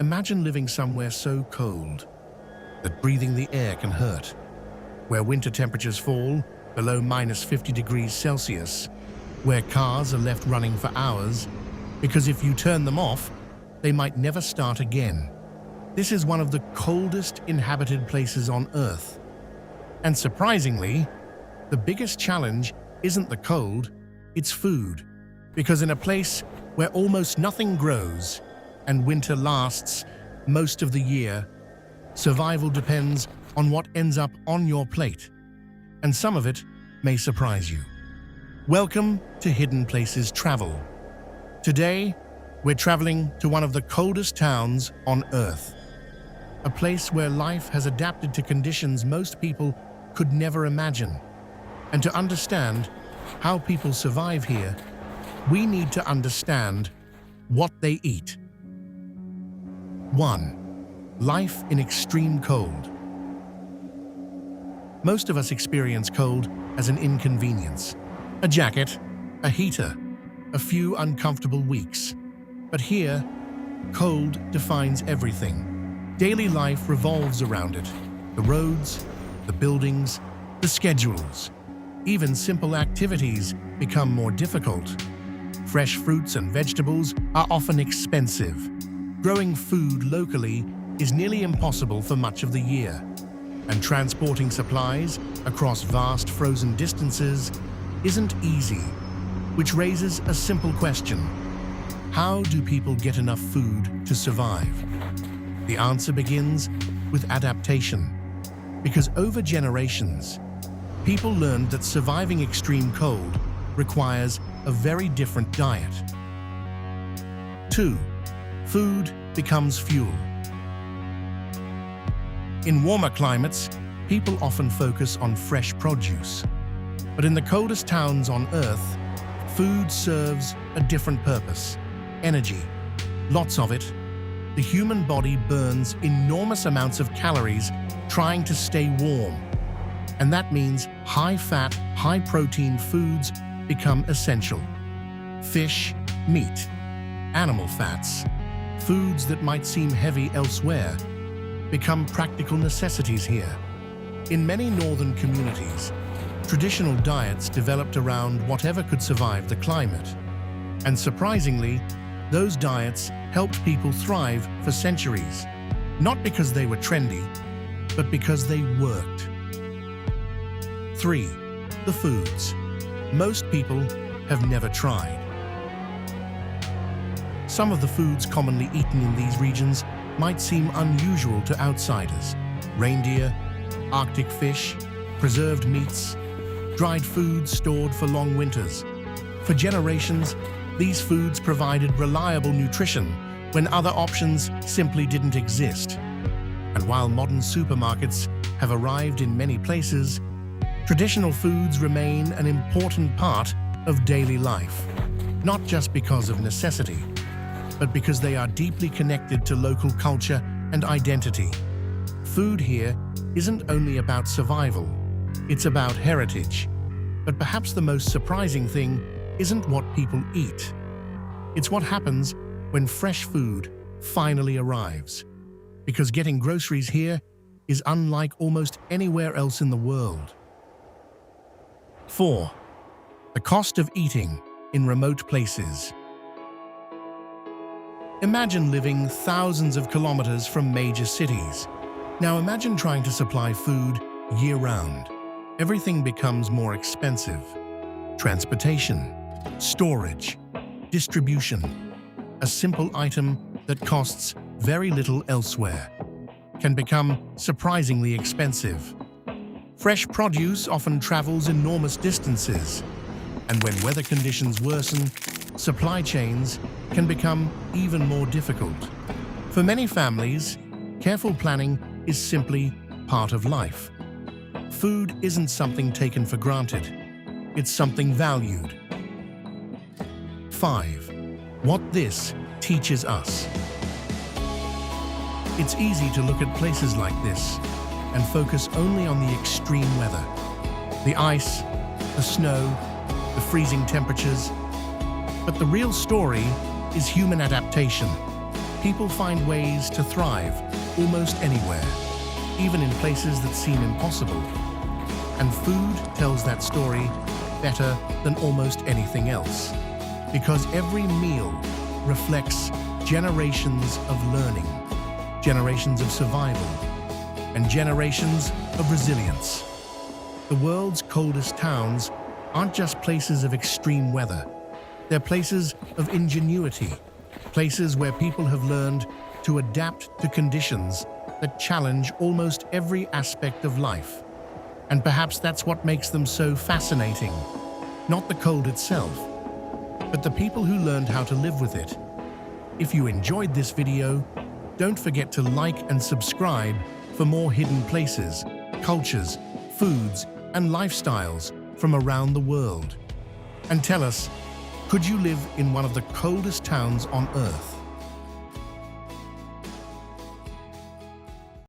Imagine living somewhere so cold that breathing the air can hurt, where winter temperatures fall below -50 degrees Celsius, where cars are left running for hours because if you turn them off, they might never start again. This is one of the coldest inhabited places on Earth. And surprisingly, the biggest challenge isn't the cold, it's food. Because in a place where almost nothing grows and winter lasts most of the year, survival depends on what ends up on your plate. And some of it may surprise you. Welcome to Hidden Places Travel. Today, we're traveling to one of the coldest towns on Earth. A place where life has adapted to conditions most people could never imagine. And to understand how people survive here, we need to understand what they eat. 1. Life in extreme cold. Most of us experience cold as an inconvenience. A jacket, a heater, a few uncomfortable weeks. But here, cold defines everything. Daily life revolves around it. The roads, the buildings, the schedules. Even simple activities become more difficult. Fresh fruits and vegetables are often expensive. Growing food locally is nearly impossible for much of the year. And transporting supplies across vast frozen distances isn't easy, which raises a simple question. How do people get enough food to survive? The answer begins with adaptation. Because over generations, people learned that surviving extreme cold requires a very different diet. 2. Food becomes fuel. In warmer climates, people often focus on fresh produce. But in the coldest towns on Earth, food serves a different purpose: energy. Lots of it. The human body burns enormous amounts of calories trying to stay warm. And that means high-fat, high-protein foods become essential. Fish, meat, animal fats, foods that might seem heavy elsewhere, become practical necessities here. In many northern communities, traditional diets developed around whatever could survive the climate. And surprisingly, those diets helped people thrive for centuries, not because they were trendy, but because they worked. 3. The foods most people have never tried. Some of the foods commonly eaten in these regions might seem unusual to outsiders. Reindeer, Arctic fish, preserved meats, dried foods stored for long winters. For generations, these foods provided reliable nutrition when other options simply didn't exist. And while modern supermarkets have arrived in many places, traditional foods remain an important part of daily life, not just because of necessity, but because they are deeply connected to local culture and identity. Food here isn't only about survival, it's about heritage. But perhaps the most surprising thing isn't what people eat. It's what happens when fresh food finally arrives. Because getting groceries here is unlike almost anywhere else in the world. 4. The cost of eating in remote places. Imagine living thousands of kilometers from major cities. Now imagine trying to supply food year-round. Everything becomes more expensive. Transportation, storage, distribution. A simple item that costs very little elsewhere can become surprisingly expensive. Fresh produce often travels enormous distances, and when weather conditions worsen, supply chains can become even more difficult. For many families, careful planning is simply part of life. Food isn't something taken for granted. It's something valued. 5. What this teaches us. It's easy to look at places like this and focus only on the extreme weather. The ice, the snow, the freezing temperatures. But the real story is human adaptation. People find ways to thrive almost anywhere, even in places that seem impossible. And food tells that story better than almost anything else, because every meal reflects generations of learning, generations of survival, and generations of resilience. The world's coldest towns aren't just places of extreme weather. They're places of ingenuity, places where people have learned to adapt to conditions that challenge almost every aspect of life. And perhaps that's what makes them so fascinating. Not the cold itself, but the people who learned how to live with it. If you enjoyed this video, don't forget to like and subscribe for more hidden places, cultures, foods, and lifestyles from around the world. And tell us, could you live in one of the coldest towns on Earth?